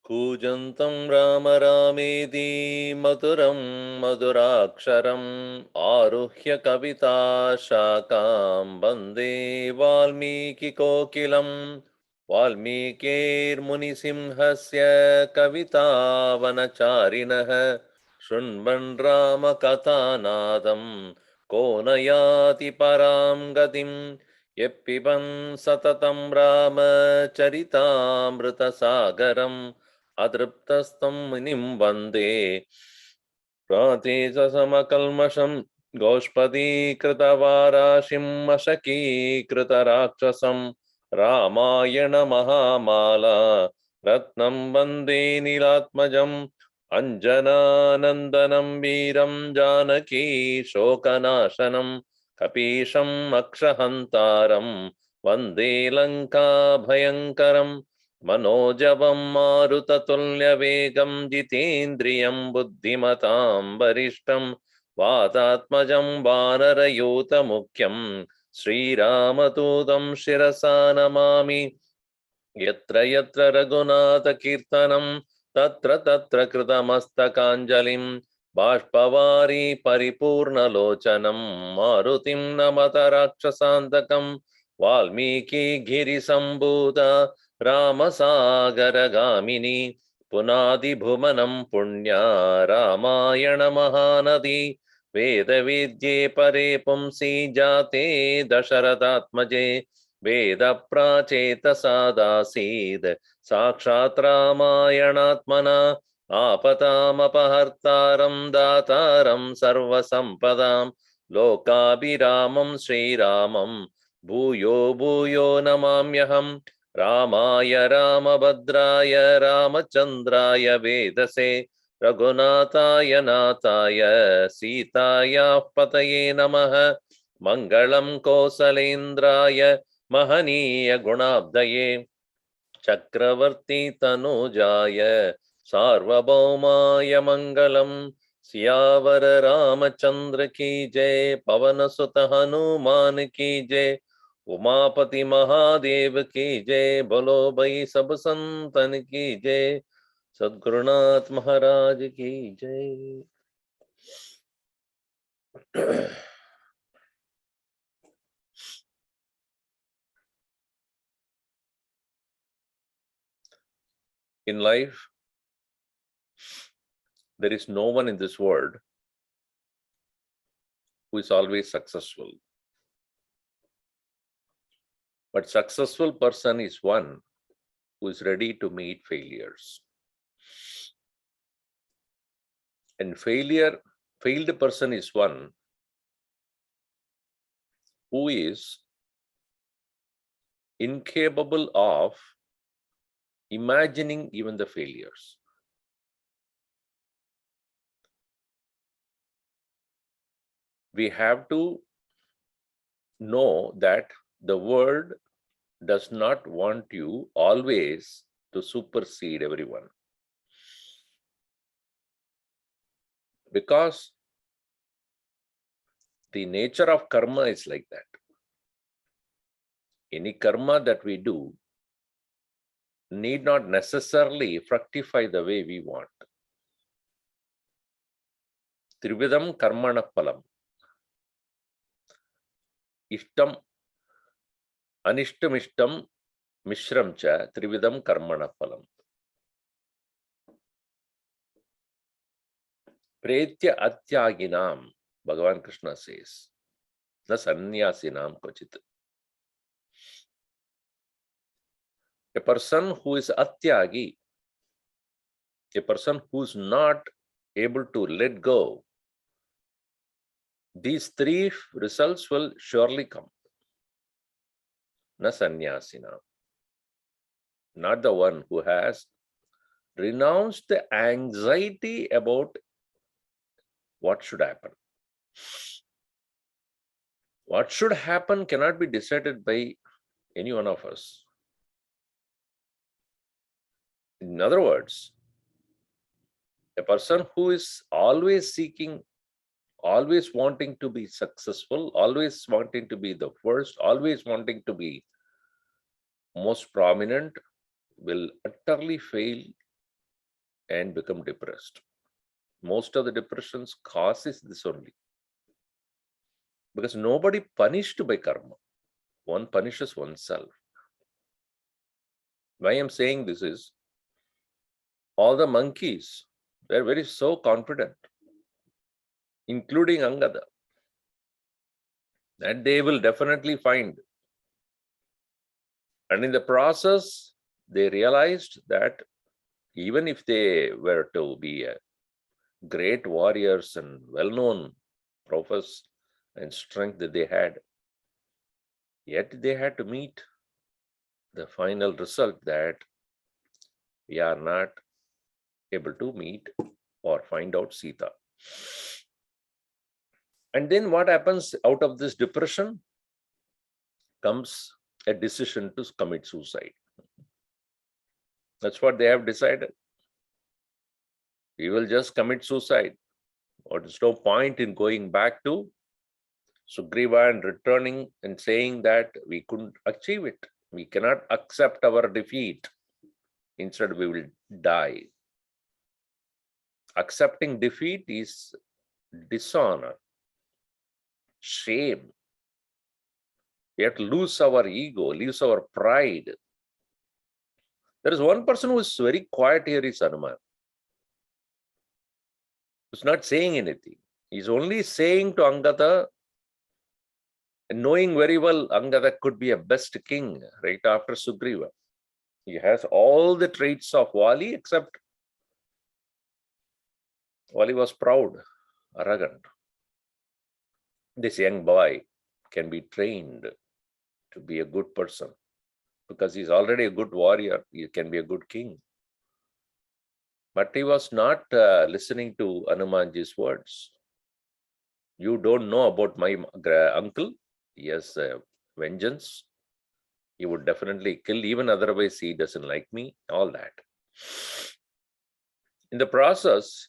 कूजन्तं राम रामेति मधुरं मधुराक्षरम् आरुह्य कविता शाखां वन्दे वाल्मीकिकोकिलं वाल्मीकिर्मुनिसिंहस्य कवितावनचारिणः शृण्वन् रामकथानादं को न याति परां गतिम् यः पिबन् सततं रामचरितामृतसागरम् अतृप्तस्तं मुनिं वन्दे प्रातेशसमकल्मषं गोष्पदीकृतवाराशिं मशकीकृतराक्षसं रामायणमहामाला रत्नं वन्दे नीलात्मजम् अञ्जनानन्दनं वीरं जानकी शोकनाशनं कपीशम् अक्षहन्तारं वन्दे लङ्काभयङ्करम् मनोजवं मारुततुल्यवेगं जितेन्द्रियं बुद्धिमतां वरिष्ठं वातात्मजं वानरयूतमुख्यं श्रीरामदूतं शिरसा नमामि यत्र यत्र रघुनाथकीर्तनं तत्र तत्र कृतमस्तकाञ्जलिं बाष्पवारी परिपूर्णलोचनं मारुतिं नमत राक्षसान्तकं वाल्मीकिगिरिसम्भूत रामसागरगामिनी पुनादिभुवनं पुण्या रामायणमहानदी वेदवेद्ये परे पुंसि जाते दशरथात्मजे वेदप्राचेतसादासीद् साक्षात् रामायणात्मना आपतामपहर्तारं दातारं सर्वसम्पदां लोकाभिरामं श्रीरामं भूयो भूयो नमाम्यहम् रामाय रामभद्राय रामचन्द्राय वेदसे रघुनाथाय नाथाय सीतायाः पतये नमः मङ्गलं कौसलेन्द्राय महनीय गुणाब्धये चक्रवर्ती तनूजाय सार्वभौमाय मंगलम सियावर रामचंद्र की जय पवन सुत हनुमान की जय उमापति महादेव की जय बोलो भाई सब संतन की जय सद्गुरुनाथ महाराज की जय। In life, there is no one in this world who is always successful. But successful person is one who is ready to meet failures. And failed person is one who is incapable of imagining even the failures. We have to know that the world does not want you always to supersede everyone. Because the nature of karma is like that. Any karma that we do need not necessarily fructify the way we want. Trividam karmana phalam. Ishtam, anishtam, mishram cha, trividam karmana phalam. Pretya atyaginam, Bhagavan Krishna says, na sannyasinam kochit. A person who is atyagi, a person who is not able to let go, these three results will surely come. Na sannyasina. Not the one who has renounced the anxiety about what should happen. What should happen cannot be decided by any one of us. In other words, a person who is always seeking, always wanting to be successful, always wanting to be the first, always wanting to be most prominent, will utterly fail and become depressed. Most of the depression's cause is this only. Because nobody punished by karma. One punishes oneself. Why I'm saying this is, all the monkeys were very so confident, including Angada, that they will definitely find. And in the process, they realized that even if they were to be great warriors and well-known profess and strength that they had, yet they had to meet the final result that we are not able to meet or find out Sita. And then what happens out of this depression comes a decision to commit suicide. That's what they have decided. We will just commit suicide. Or there's no point in going back to Sugriva and returning and saying that we couldn't achieve it. We cannot accept our defeat. Instead, we will die. Accepting defeat is dishonor, shame. We have to lose our ego, lose our pride. There is one person who is very quiet here, is Hanuman. He's not saying anything. He's only saying to Angada, knowing very well Angada could be a best king right after Sugriva. He has all the traits of Vali, except Vali was proud, arrogant. This young boy can be trained to be a good person because he's already a good warrior. He can be a good king. But he was not listening to Hanumanji's words. You don't know about my uncle. He has vengeance. He would definitely kill, even otherwise he doesn't like me, all that. In the process,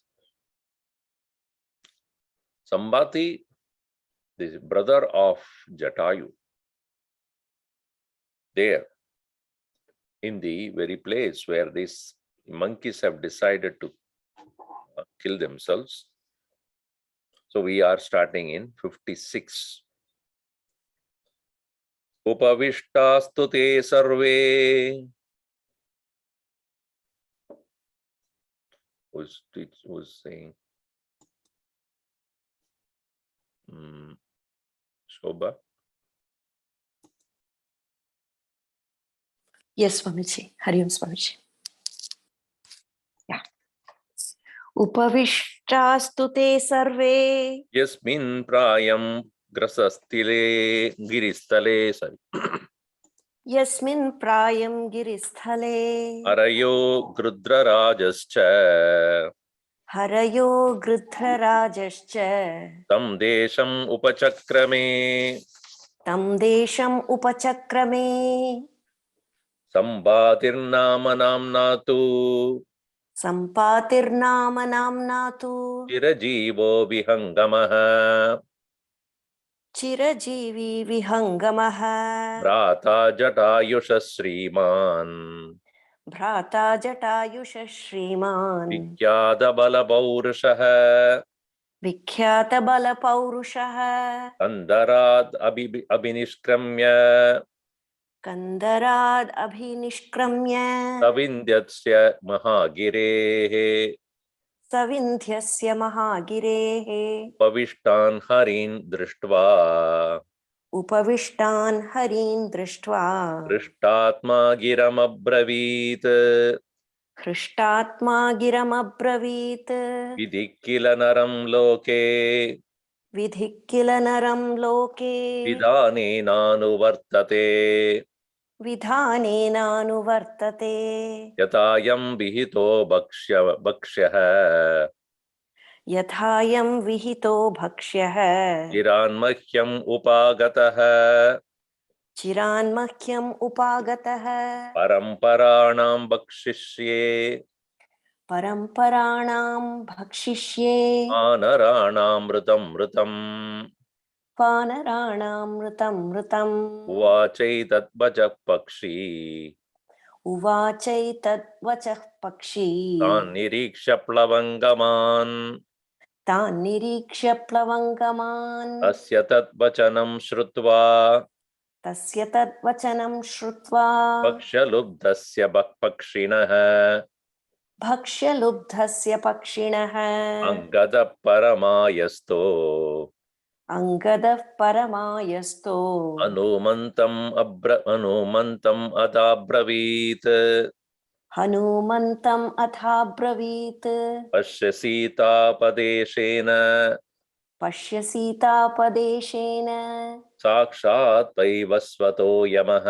Sambati, the brother of Jatayu, there in the very place where these monkeys have decided to kill themselves. So we are starting in 56. Upavishtastu te sarve. Who's saying? Shobha? Yes, Swamiji. Hari Om, Swamiji. Yeah. Upavishtastu te sarve. Yasmin prayam grasastile giristale. Sorry. Yasmin prayam giristhale. Arayo grudrarajascha. Harayo gridhrarajascha. Tam desham upachakrame. Tam desham upachakrame. Sambatirnama namnatu. Sampatirnama namnatu. Chirajivo vihangamaha. Chirajivi vihangamaha. Brata jatayusha sriman. Bhrata jatayusha shriman. Vikyada bala paurushaha. Vikhyata bala paurushaha. Kandarad abhinishkramya. Kandarad abhinishkramya. Savindyatsya mahagirehe. Savindhyasya mahagirehe. Pavishtan harin drishtva. Upavishtan harin drishtva. Drishtatma giram abravit. Hृष्टात्मा गिरमब्रवीत्. Vidhi kila naram loke. विधिः किल नरं लोके. Vidhanenanu विधानेनानुवर्तते. Yatayam vihito bhakshyah. यथायं विहितो भक्ष्यः चिरान्मह्यम् उपागतः चिरान्मह्यम् उपागतः परम्पराणां भक्षिष्ये परम्पराणां भक्षिष्ये आनराणामृतम् वानराणामृतमृतम् उवाचैतद्वचः पक्षी उवाचैतद्वचः पक्षी तान् निरीक्ष्य प्लवङ्गमान् तान् निरीक्ष्य प्लवङ्गमान् तस्य तद्वचनं श्रुत्वा तस्य तद्वचनं श्रुत्वा पक्षलुब्धस्य पक्षिणः भक्ष्यलुब्धस्य पक्षिणः अङ्गदः परमायस्तो अङ्गदः परमायस्तो हनुमन्तम् अथाब्रवीत् हनूमन्तम् अथाब्रवीत् पश्य सीतापदेशेन पश्य सीतापदेशेन साक्षात् वैवस्वतो यमः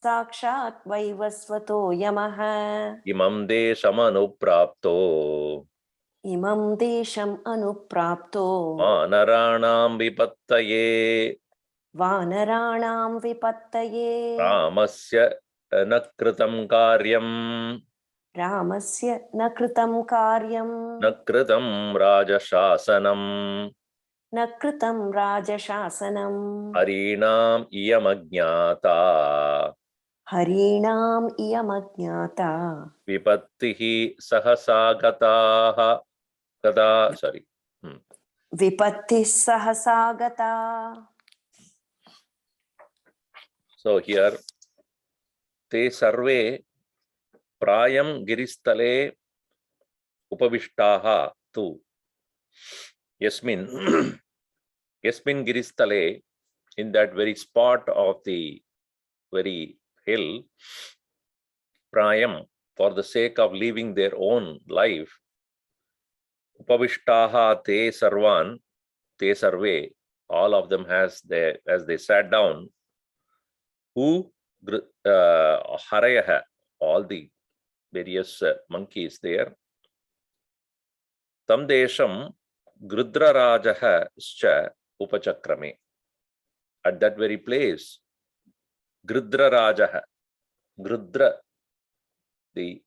साक्षात् वैवस्वतो यमः इमं देशमनुप्राप्तो इमं देशम् अनुप्राप्तो वानराणां विपत्तये वानराणां विपत्तये रामस्य न कृतं कार्यम् रामस्य न कृतं कार्यं न कृतं राजशासनम् न कृतं राजशासनम् हरीणाम् इयमज्ञाता हरीणाम् इयमज्ञाता विपत्तिः सहसा गताः कदा विपत्तिः सहसा गता. So here te sarve prayam giristale upavishtaha tu yasmin yasmin giristale, in that very spot of the very hill, prayam, for the sake of living their own life, upavishtaha te sarvan, te sarve, all of them as they sat down, who harayah, all the various monkeys there, tam desham grudrarajah scha upachakrame, at that very place grudrarajah, grudra, the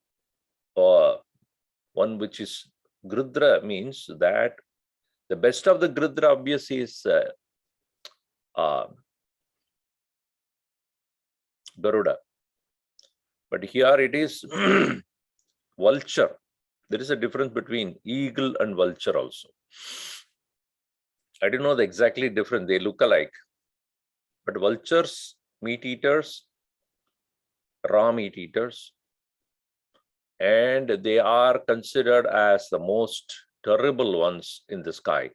one which is grudra, means that the best of the grudra obviously is Garuda, but here it is vulture. There is a difference between eagle and vulture also. I don't know the exactly difference, they look alike, but vultures, meat eaters, raw meat eaters, and they are considered as the most terrible ones in the sky,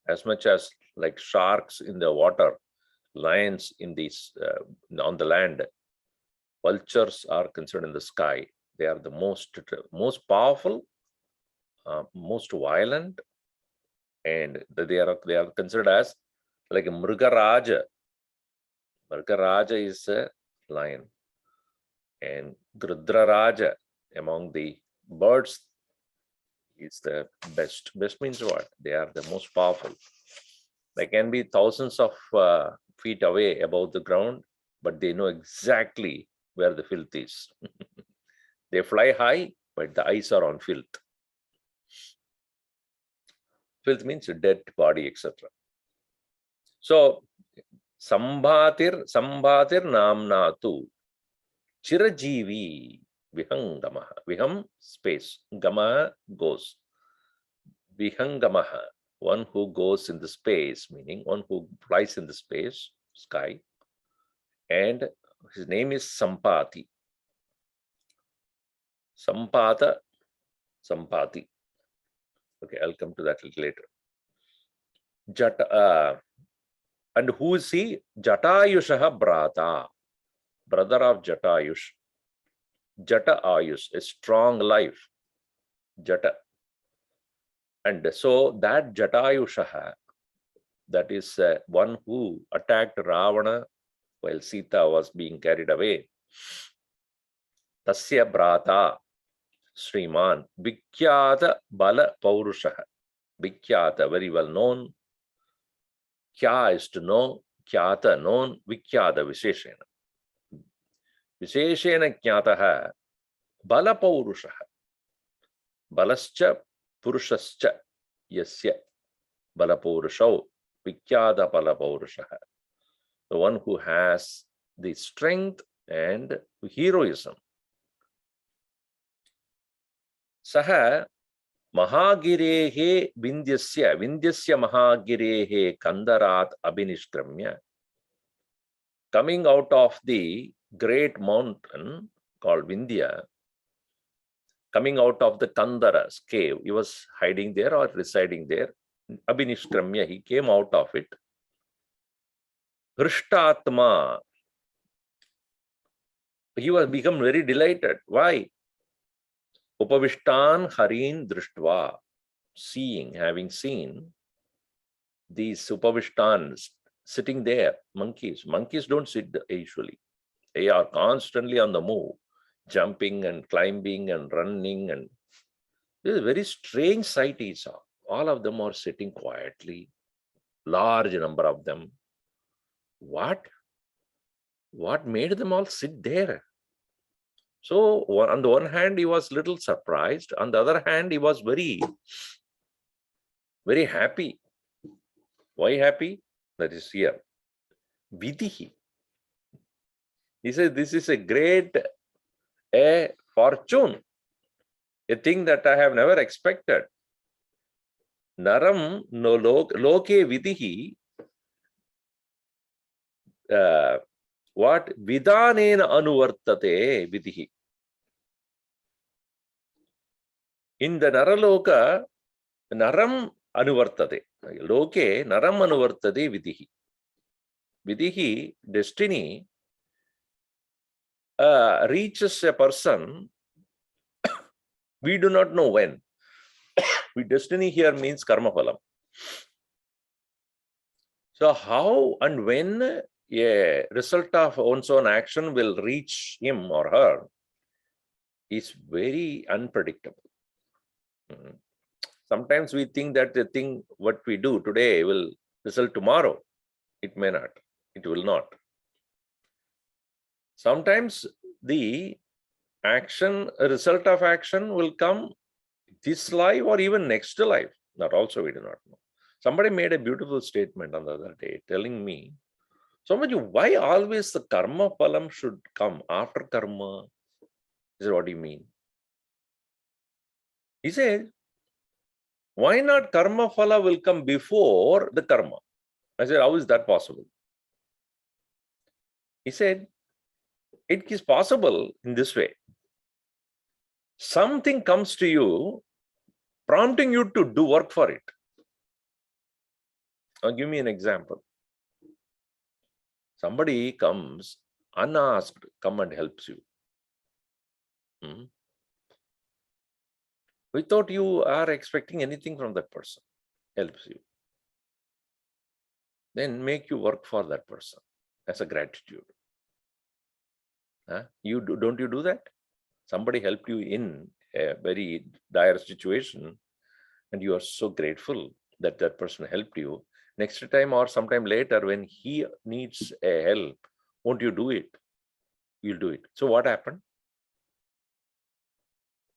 as much as like sharks in the water, lions in these on the land. Vultures are considered in the sky. They are the most powerful, most violent, and they are considered as like a mrugaraja. Mrugaraja is a lion, and grudraraja among the birds is the best. Best means what? They are the most powerful. They can be thousands of feet away above the ground, but they know exactly where the filth is. They fly high, but the eyes are on filth. Filth means a dead body, etc. So, sambhatir namna tu chirajivi vihangamaha. Viham, space. Gama, goes. Vihangamaha, one who goes in the space, meaning one who flies in the space, sky. And his name is Sampati. Sampati. Okay, I'll come to that a little later. And who is he? Jatayushaha Brata, brother of Jatayush. Jata Ayush, a strong life. Jata. And so that Jatayushaha, that is one who attacked Ravana while Sita was being carried away. Tasya Brata. Sriman, Vikhyata Bala Paurushaha. Vikhyata, very well known. Kya is to know, Khyata known, Vikhyata Visheshena. Visheshena Khyataha Bala Paurushaha. Balascha Purushascha Yasya Bala Paurushav Vikhyata Bala Paurushaha. The one who has the strength and heroism. Saha Mahagirehe Vindyasya Mahagirehe Kandarat Abhinishkramya. Coming out of the great mountain called Vindhya, coming out of the Kandara's cave, he was hiding there or residing there. Abhinishkramya, he came out of it. Hrishtatma, he was become very delighted. Why? Upavishtan Harin Drishtva, seeing, having seen these Upavishtans sitting there, monkeys. Monkeys don't sit usually. They are constantly on the move, jumping and climbing and running. And this is a very strange sight he saw. All of them are sitting quietly, large number of them. What made them all sit there? So on the one hand, he was little surprised. On the other hand, he was very, very happy. Why happy? That is here. Vidhi. He says, this is a great fortune, a thing that I have never expected. Naram no loke vidhi. What? Vidanena anuvartate vidhi. In the Naraloka, Naram anuvartate. Loke Naram anuvartate vidhi. Vidhi, destiny, reaches a person, we do not know when. Destiny here means karma phalam. So how and when a result of one's own action will reach him or her is very unpredictable. Sometimes we think that the thing what we do today will result tomorrow. It may not. It will not. Sometimes the action, a result of action will come this life or even next life. That also we do not know. Somebody made a beautiful statement on the other day telling me, somebody, why always the karma phalam should come after karma? He said, what do you mean? He said, why not karma phala will come before the karma? I said, how is that possible? He said, it is possible in this way. Something comes to you, prompting you to do work for it. Now, give me an example. Somebody comes unasked, come and helps you. Without you are expecting anything from that person, helps you. Then make you work for that person as a gratitude. Don't you do that? Somebody helped you in a very dire situation and you are so grateful that that person helped you. Next time or sometime later when he needs a help, won't you do it? You'll do it. So what happened?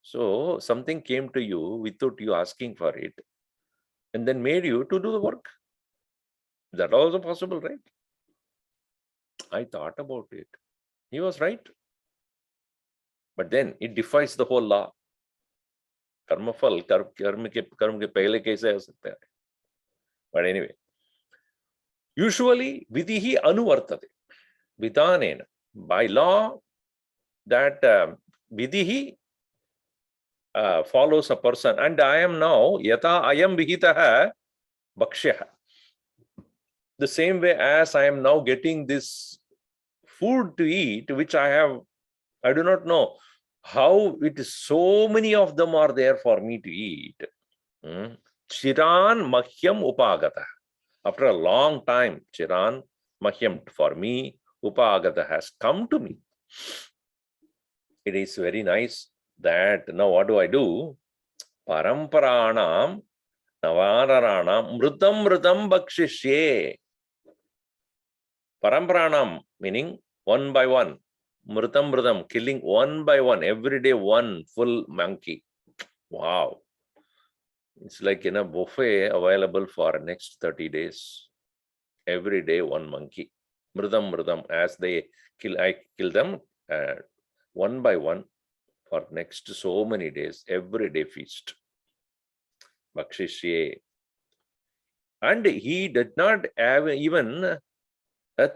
So something came to you without you asking for it and then made you to do the work. That also possible, right? I thought about it. He was right. But then it defies the whole law. Karma phal, karma ke pehle kaise ho sakta hai? But anyway, usually vidhi anuvartate. Vidanena. By law, that vidhi follows a person. And I am now, yata ayam vihitaha bhakshyah. The same way as I am now getting this food to eat, which I do not know how it is, so many of them are there for me to eat. Chiran mahyam upagata. After a long time, Chiran mahyam, for me, upagata has come to me. It is very nice that now what do? Paramparanam Navaranam Mrutam Bakshishye. Paramparanam meaning one by one. Mrutam, killing one by one, every day one full monkey. Wow. It's like in a buffet available for next 30 days. Every day one monkey. Mrutam, as they kill, I kill them one by one for next so many days, every day feast. Bakshishye. And he did not have even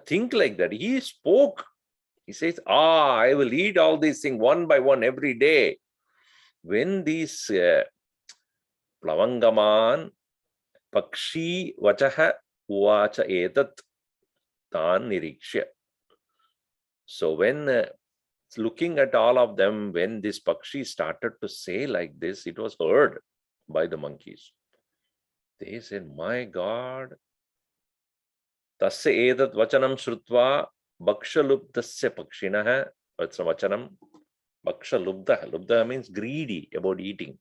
think like that. He spoke. He says, I will eat all these things one by one every day. When these Plavangaman Pakshi Vachaha Uvacha Etat Tan Nirikshya. So when looking at all of them, when this Pakshi started to say like this, it was heard by the monkeys. They said, my God, Tasya Etat Vachanam Shrutva Bhakshalubdasya Pakshinaha. That's a Vachanam. Bhakshalubda. Lubda means greedy about eating.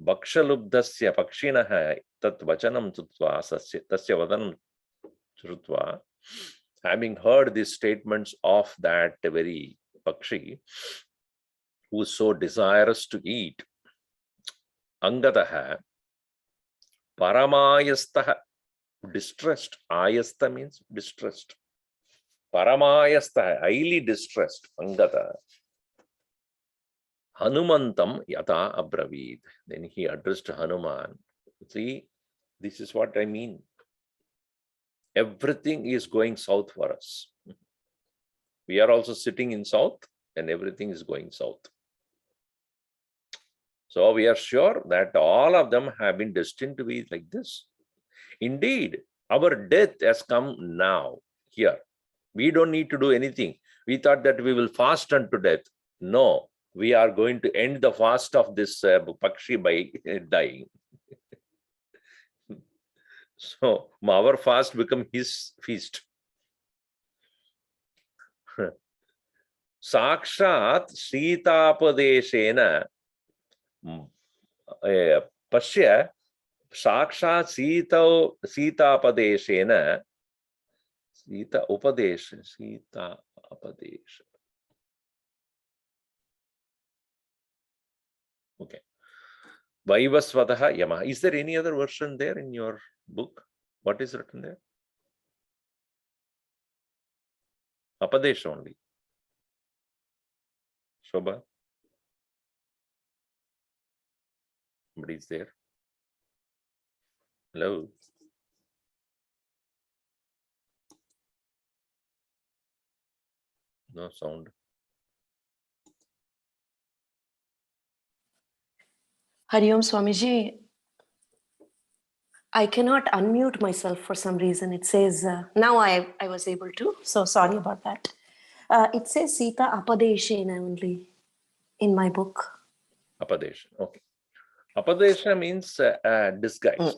Bhakshalubdasya Pakshinaha Tat Vachanam Tutva Tasya Vadanam Shrutva. Having heard these statements of that very Pakshi, who is so desirous to eat, Angadaha Paramayastaha, distressed. Ayasta means distressed. Paramayasta, highly distressed. Angada. Hanumantam yata abravid. Then he addressed Hanuman. See, this is what I mean. Everything is going south for us. We are also sitting in south and everything is going south. So we are sure that all of them have been destined to be like this. Indeed, our death has come now, here. We don't need to do anything. We thought that we will fast unto death. No, we are going to end the fast of this Pakshi by dying. So our fast become his feast. Sakshat Sitapadeshena Pashya Sakshat Sitapadeshena Sita Upadesha Sita Upadesha. Okay. Vaivasvataha Yamaha. Is there any other version there in your book? What is written there? Apadesha only. Shobha? Somebody is there? Hello? No sound. Hari Om Swamiji, I cannot unmute myself for some reason. It says, now I was able to, so sorry about that. It says Sita Apadeshena only in my book. Apadesha, okay. Apadesha means disguise.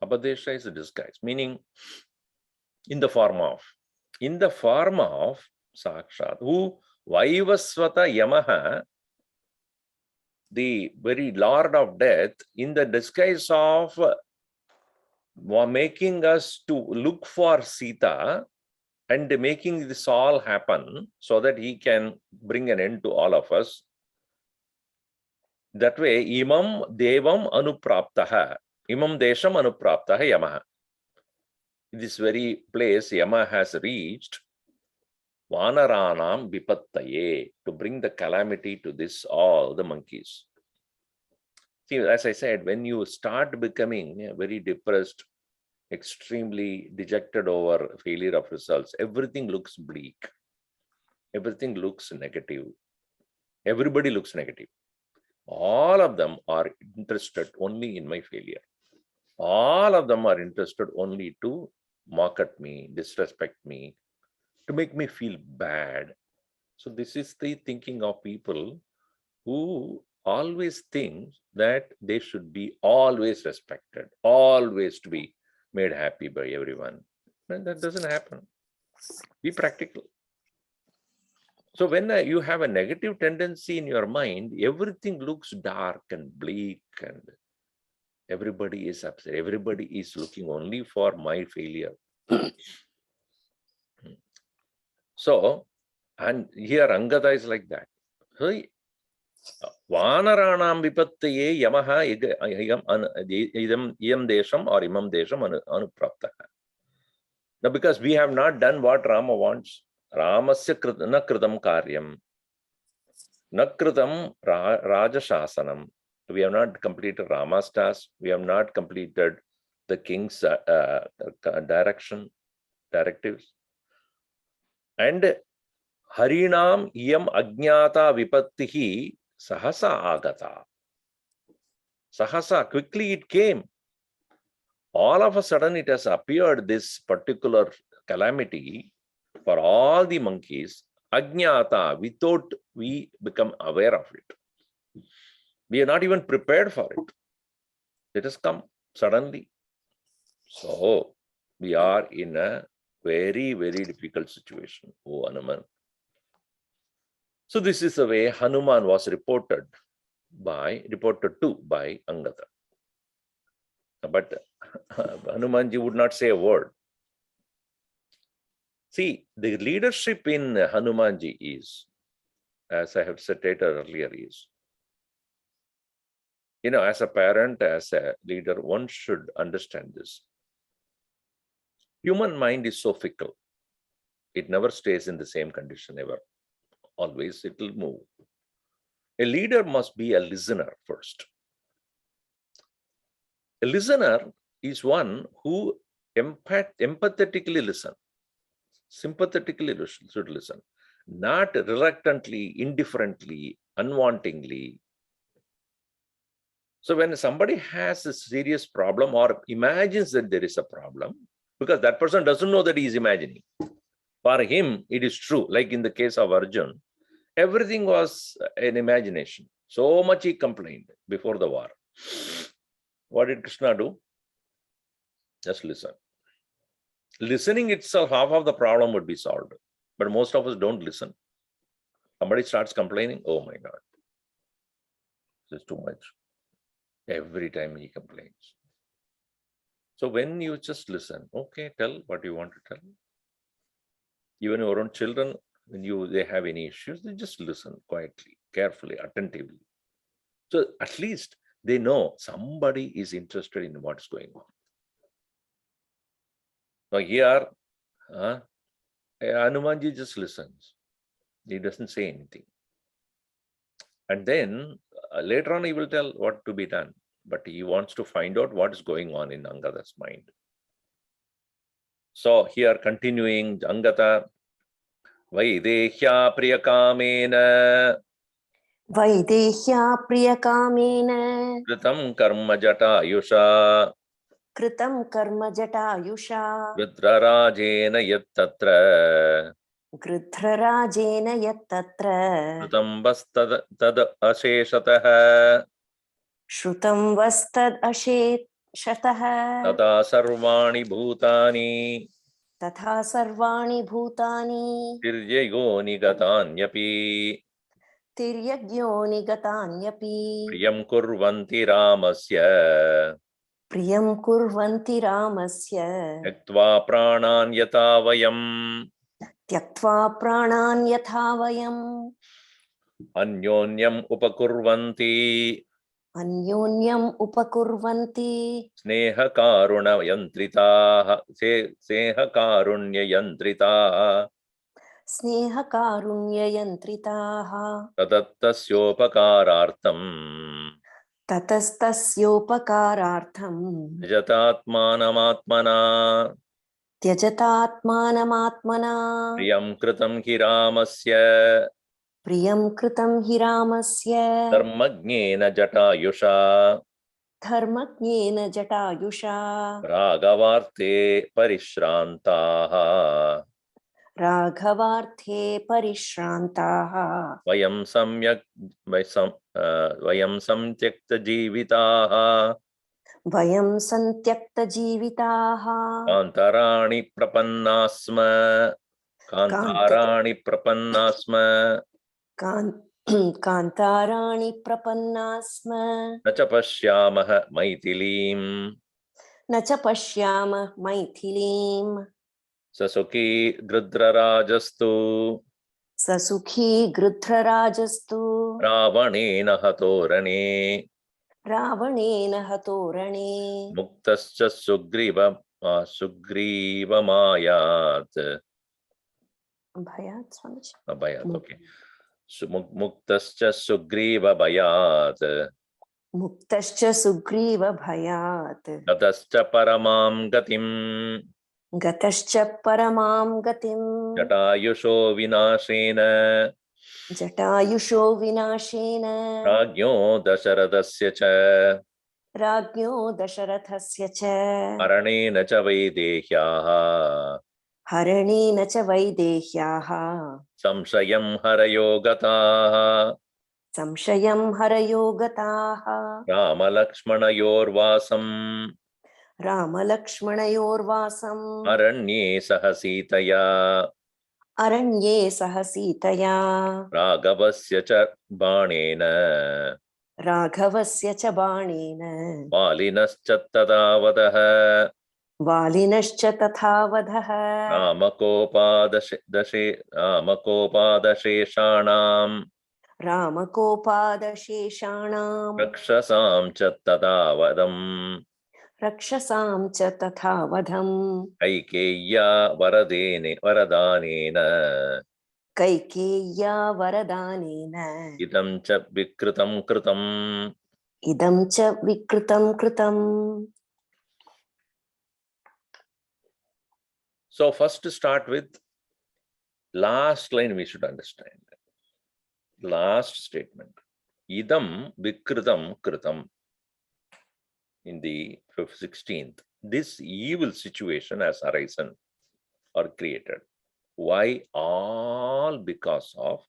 Apadesha is a disguise, meaning in the form of Sakshat, who Vaivasvata Yamaha, the very Lord of Death, in the disguise of making us to look for Sita and making this all happen so that he can bring an end to all of us. That way, imam devam anupraptaha, imam desham anupraptaha Yamaha. This very place Yama has reached, Vanaranam vipattaye, to bring the calamity to this all the monkeys. See, as I said, when you start becoming very depressed, extremely dejected over failure of results, everything looks bleak. Everything looks negative. Everybody looks negative. All of them are interested only in my failure. All of them are interested only to mock at me, disrespect me, to make me feel bad. So this is the thinking of people who always think that they should be always respected, always to be made happy by everyone. And that doesn't happen. Be practical. So when you have a negative tendency in your mind, everything looks dark and bleak, and everybody is upset. Everybody is looking only for my failure. So, and here Angada is like that. Vanaranam vipattaye yamaha idam desham or imam desham anupraptaha. Now, because we have not done what Rama wants, Ramasya na kritam karyam, na kritam rajasasanam. We have not completed Rama's task. We have not completed the king's directives. And Harinam iyam ajnata vipattihi sahasa agata. Sahasa, quickly it came. All of a sudden it has appeared, this particular calamity for all the monkeys, ajnata, without we become aware of it. We are not even prepared for it. It has come suddenly. So we are in a very, very difficult situation, O Hanuman. So this is the way Hanuman was reported to by Angada. But Hanumanji would not say a word. See, the leadership in Hanumanji is, as I have stated earlier, is, as a parent, as a leader, one should understand this. Human mind is so fickle. It never stays in the same condition ever. Always it will move. A leader must be a listener first. A listener is one who empathetically listens, sympathetically should listen, not reluctantly, indifferently, unwantingly. So when somebody has a serious problem or imagines that there is a problem, because that person doesn't know that he is imagining. For him, it is true. Like in the case of Arjun, everything was an imagination. So much he complained before the war. What did Krishna do? Just listen. Listening itself, half of the problem would be solved. But most of us don't listen. Somebody starts complaining, oh my God, this is too much. Every time he complains. So when you just listen, okay, tell what you want to tell. Even your own children, when they have any issues, they just listen quietly, carefully, attentively. So at least they know somebody is interested in what's going on. Now here, Hanumanji just listens. He doesn't say anything. And then later on he will tell what to be done. But he wants to find out what is going on in Angada's mind. So here continuing, Angada, Vaidehya Priyakamena Kritam Karma Jatayusha Rudrarajena Yattatra Kritam Vastad Asheshataha Shrutam vastad ashetaha Tata Sarvani Bhutani tatha sarvani bhutani Tirjayoni Gatanyapi tiryagyo nigatanyapi Priyam Kurvanti Ramasya priyam kurvanti ramasya Yaktva Pranan Yatavayam tyaktva pranan yathavayam Anyonyam Upakurvanti anyonyam upakurvanti Sneha Karuna Yantritaha Sneha Karunya Yantritaha sneha karunya yantritaha Tadattasyopakarartam tatastasyopakarartham Jatatmanamatmana tyajatatmanamatmana Priyam Kritam Hiramasya priyam kritam hiramasya Dharmajnena Jatayusha dharmajnena jatayusha Raghavarte Parishrantaha raghavarthe parishrantaha Vayam samtyakta jivitaha vayam santyakta jivitaha Kantarani prapannasma Kantarani prapannasma Kantarani prapanasma nacha pashyamah maithilim nacha pashyama maithilim sasuki grudrarajastu sasukhi grudhrarajastu ravanena hatorane ravanena hatorane muktascha sugrivamayat. bhayat Swamiji. Bayat, okay. Muktascha sugriva bayat Muktascha sugriva bhayat tatascha paramam gatim gatascha paramam gatim jatayusho vinashena jatayusho vinashena rajyo dasharadasya cha rajño dasharathasya cha aranena cha vaidehyaha haranena cha vaidehyaha samshayam harayo gataha samshayam harayo gataha rama lakshmanayorvasam rama lakshmanayorvasam aranye sahasitaya aranye sahasitaya ragavasya cha banena raghavasya cha banena वालिनश्च तदा वदः valinascha tatha vadha रामकोपादशेषाणां ramakopadasheshanam रक्षसां च तदा वदम् rakshasam cha tatha vadham कैकेय्या वरदानेन kaikeya varadanena इदं च विकृतं कृतम्. idam cha vikritam kritam. So first to start with, last line we should understand. Last statement. Idam vikritam kritam. In the 16th, this evil situation has arisen or created. Why? All because of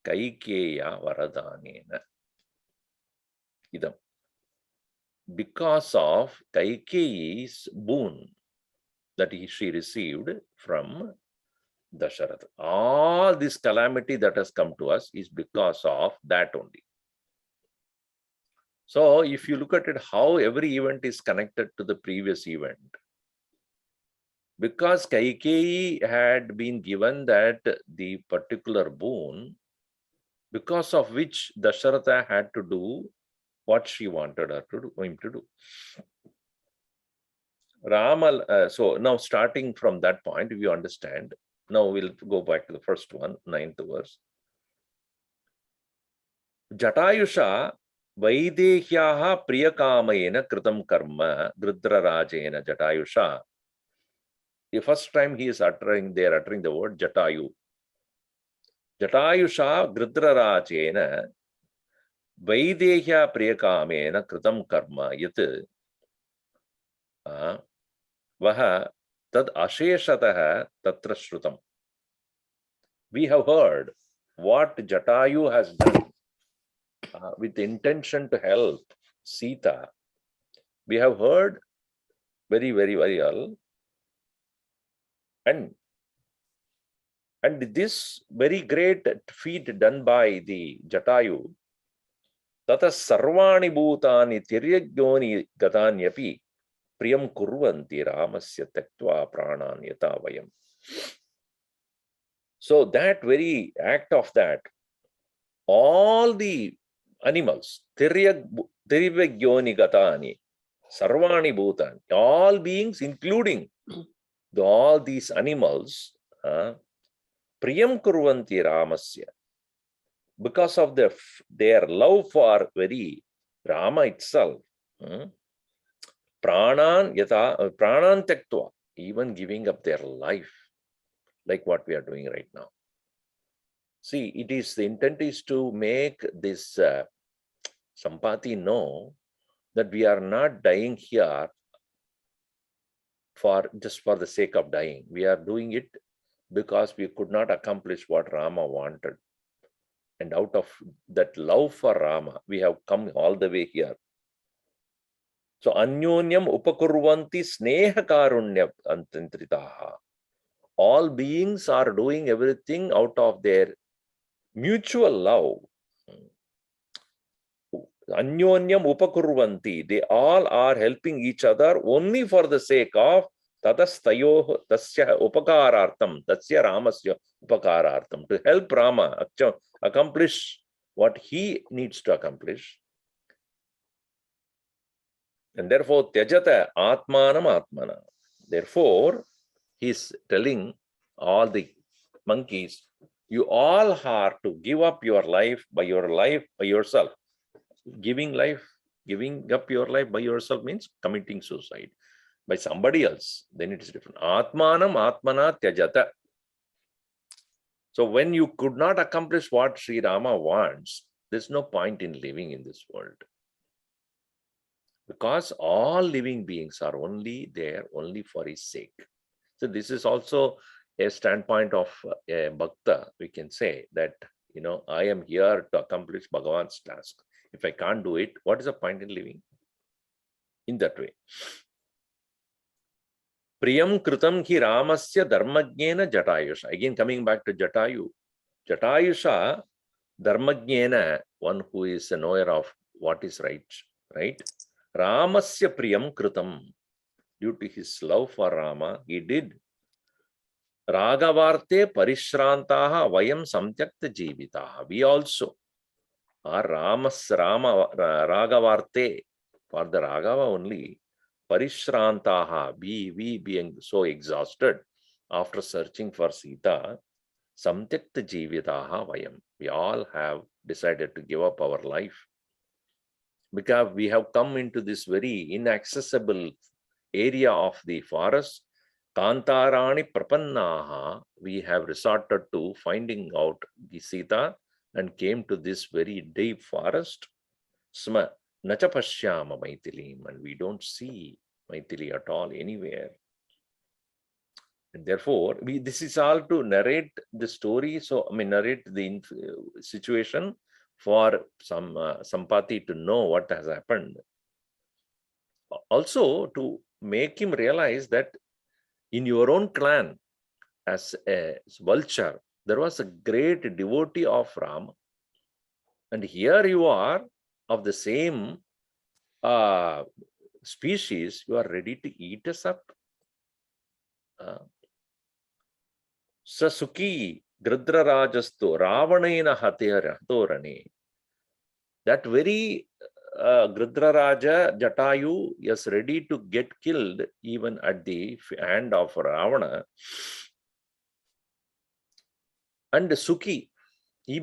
Kaikeya Varadanena. Idam. Because of Kaikeyi's boon that she received from Dasharatha. All this calamity that has come to us is because of that only. So if you look at it, how every event is connected to the previous event, because Kaikeyi had been given that the particular boon, because of which Dasharatha had to do what she wanted her to do, him to do. So now starting from that point, if you understand, now we'll go back to the first one, 9th verse. Jatayusha Vaidehyaha Priyakamayena Kritam Karma Grudrarajena Jatayusha. The first time they are uttering the word Jatayu. Jatayusha Grudrarajena Vaidehya Priyakamena Kritam Karma Yat Vaha Tad Asheshataha Tatra Shrutam. We have heard what Jatayu has done with the intention to help Sita. We have heard very, very, very well. And this very great feat done by the Jatayu, Tata Sarvani Bhutani Tiryagyoni Gatanyapi Priyam Kurvanti Ramasya Taktva Pranan Yata Vayam. So that very act of that, all the animals, Tiryagyoni Gatani, Sarvani Bhutani, all beings, including all these animals, Priyam Kurvanti Ramasya, because of their love for very Rama itself, Pranan Taktva, even giving up their life, like what we are doing right now. See, the intent is to make this Sampati know that we are not dying here just for the sake of dying. We are doing it because we could not accomplish what Rama wanted. And out of that love for Rama, we have come all the way here. So, Anyonyam Upakurvanti Sneha Karunya Antantritaha. all beings are doing everything out of their mutual love. Anyonyam upakurvanti. They all are helping each other only for the sake of tatastayoh tasya upakarartam, tasya ramasya upakarartam, to help Rama accomplish what he needs to accomplish. And therefore, tyajata atmanam atmana. Therefore, he's telling all the monkeys, you all have to give up your life by yourself. Giving up your life by yourself means committing suicide. By somebody else, then it is different. Atmanam atmana tyajata. So when you could not accomplish what Sri Rama wants, there's no point in living in this world. Because all living beings are only there only for his sake. So this is also a standpoint of a bhakta. We can say that, I am here to accomplish Bhagavan's task. If I can't do it, what is the point in living? In that way. Priyam kritam hi ramasya dharmajnena jatayusha. Again, coming back to Jatayu. Jatayusha dharmajnena, one who is a knower of what is right. Ramasya priyam kritam. Due to his love for Rama, he did. Ragavarte parishrantaha vayam samtyakta jivitaha. We also are Ragavarte, for the Raghava only. Parishrantaha, we being so exhausted after searching for Sita, samtyakta jivitaha vayam. We all have decided to give up our life because we have come into this very inaccessible area of the forest. Kantarani prapannaha, we have resorted to finding out the Sita and came to this very deep forest. Sma nacha pashyama Maithilim, and we don't see Maithili at all anywhere. And therefore, this is all to narrate the story. So, narrate the situation for some Sampati to know what has happened. Also, to make him realize that in your own clan, as a vulture, there was a great devotee of Rama. And here you are of the same species, you are ready to eat us up. Sasuki Gridrarajastu Ravanena Hatorane. That very Gridraraja Jatayu is ready to get killed even at the hand of Ravana. And Suki, he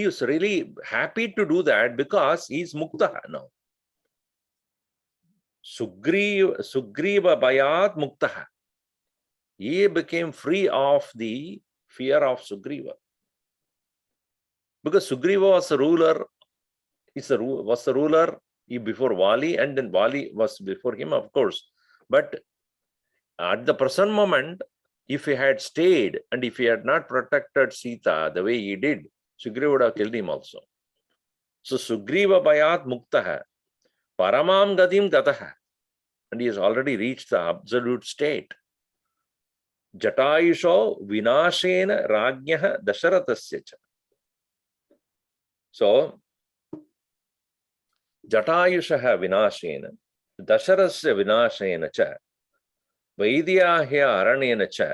was really happy to do that because he is Mukta now. Sugriva Bayat Mukta. He became free of the fear of Sugriva. Because Sugriva was a ruler, was the ruler before Vali, and then Vali was before him, of course. But at the present moment, if he had stayed and if he had not protected Sita the way he did, Sugriva would have killed him also. So Sugriva Bayat Muktaha, Paramam Gadim Gataha, and he has already reached the absolute state. Jatayusho Vinashena Rajnyaha Dasharatasya. So Jatayushaha Vinashena, Dasharasya Vinashena cha, Vaidyahya Aranena cha,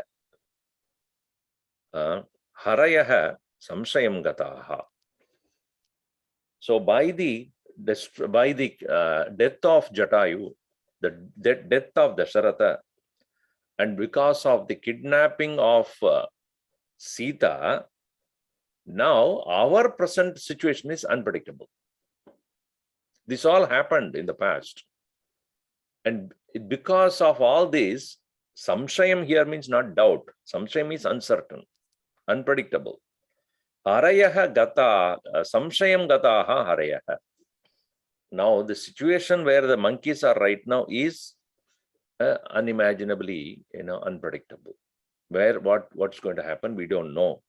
Harayaha Samshayam Gataha. So by the death of Jatayu, the death of Dasharatha, and because of the kidnapping of Sita, now our present situation is unpredictable. This all happened in the past. And because of all this, Samshayam here means not doubt. Samshayam is uncertain, unpredictable. Harayaha gata, Samshayam gataha harayaha. Now the situation where the monkeys are right now is unimaginably, unpredictable. Where what's going to happen, we don't know.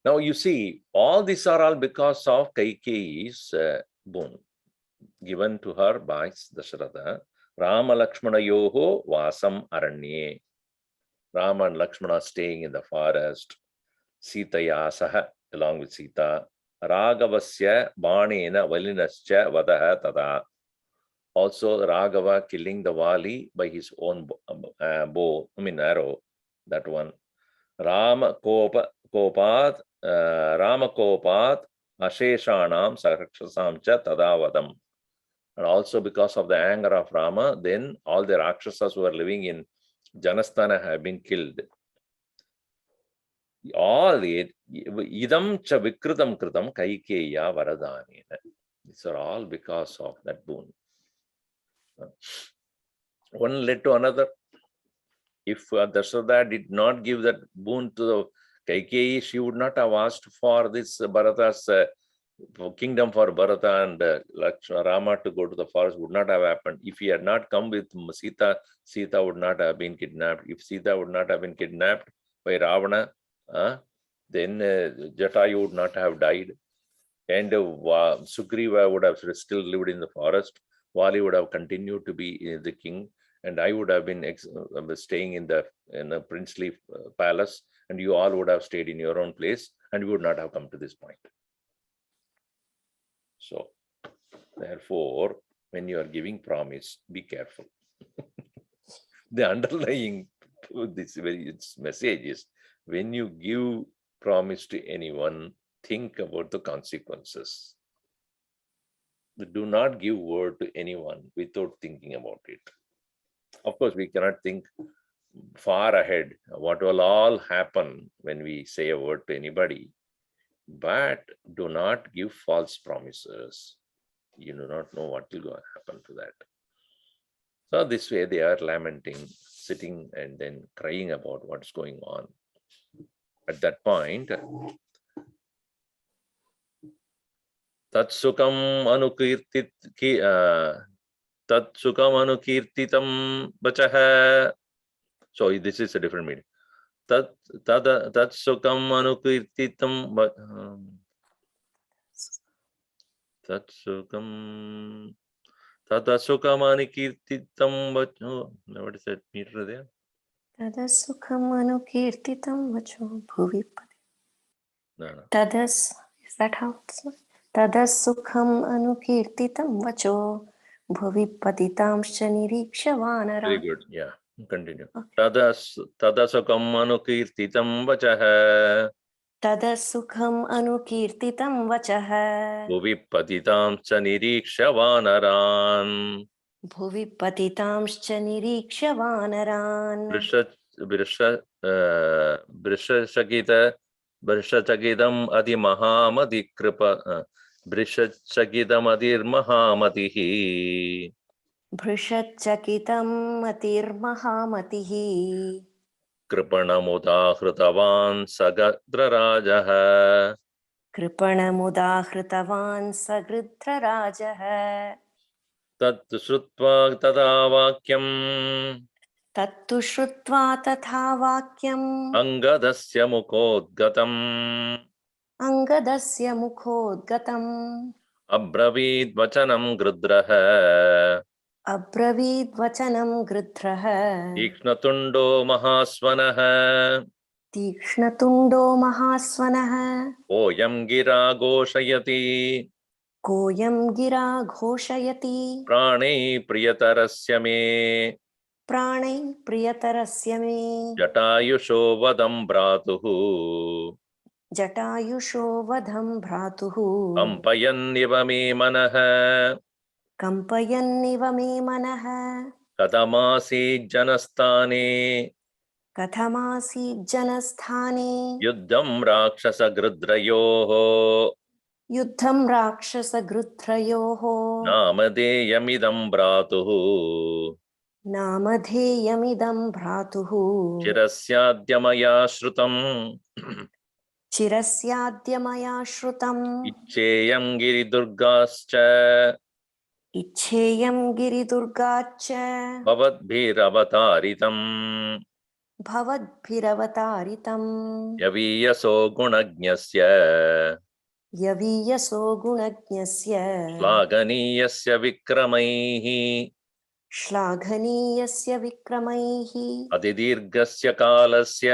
Now you see, all these are all because of Kaikeyi's boon given to her by Dasharatha. Rama Lakshmanayoho Vasam Aranye. Rama and Lakshmana staying in the forest. Sitaya Saha, along with Sita. Ragavasya Banena Valinascha Vadaha Tada. Also, Raghava killing the Vali by his own arrow. That one. Rama Kopat Asheshanam Sarakshasam Cha Tadavadam. And also because of the anger of Rama, then all the Rakshasas who are living in Janasthana have been killed. All the idam cha vikritam kritam kaikeya varadanena. These are all because of that boon. One led to another. If Dasharatha did not give that boon to the Kaikeyi, she would not have asked for this Bharata's kingdom for Bharata and Rama to go to the forest. Would not have happened. If he had not come with Sita, Sita would not have been kidnapped. If Sita would not have been kidnapped by Ravana, then Jatayu would not have died. And Sugriva would have still lived in the forest. Vali would have continued to be the king. And I would have been staying in the princely palace, and you all would have stayed in your own place, and we would not have come to this point. So, therefore, when you are giving promise, be careful. The underlying this message is, when you give promise to anyone, think about the consequences. Do not give word to anyone without thinking about it. Of course, we cannot think far ahead what will all happen when we say a word to anybody, but do not give false promises. You do not know what will happen to that. So this way they are lamenting, sitting and then crying about what's going on. At that point, Tatsukam Anukirtitam Bachaha. So this is a different meaning. Tatsukam Anukirtitam Tatsukam Anukirtitam Bacho. What is that meter there? Tadasukam anukirtitam vacho bhuvipati. No. Tadas, is that how it's like? Tadasukam anukirtitam vacho bhuvipatitamscha nirikshavanara. Very good. Yeah. Continue. Tadasukam Anukirtitam Vachaha. Tadasukam anukirtitam vachaha. Bhuvipatitamscha nirikshavanaran. Bhuvippatitamscha nirikshavanaran. Brishachakidam adi mahamadi kripa. Brishachakidam adir mahamatihi. Bhrishachakitam atirmahamatihi. Kripanamudahkritavan sagadrarajaha. Kripanamudahkritavan sagridrarajaha. Tat shrutva tadha vakyam. Tattu shrutva tatha vakyam. Angadasya mukhodgatam. Angadasya mukhodgatam. Abbravid vachanam grudraha. Abbravid vachanam grudraha. Ikšnatundo mahasvanaha. Tikšnatundo mahasvanaha. Oyam gira goshayati. Koyam gira ghoshayati. Pranai priyatarasya me. Pranai priyatarasya me. Jatayusho vadam bratuhu. Jatayusho vadham bhratuhu. Kampayanniva me manaha. Kampayanniva me manaha. Katamasi janasthane. Kathamasi janasthane. Yuddham rakshasa grudrayoho. Yuddham rakshasa grudrayoho. Namadeyamidam bratuhu. Namadheyamidam bhratuhu. Chirasyadhyamaya shrutam. Chirasyadhyamaya shrutam. Icheyam giridurgascha. Ichheyam giridurgacha. Bhavadbhiravataaritam. Bhavadbhiravataritam. Yaviyaso gunajnasya. Yaviyaso gunajnasya. Slaganiyasya vikramaihi. श्लाघनीयस्य विक्रमैः अतिदीर्घस्य कालस्य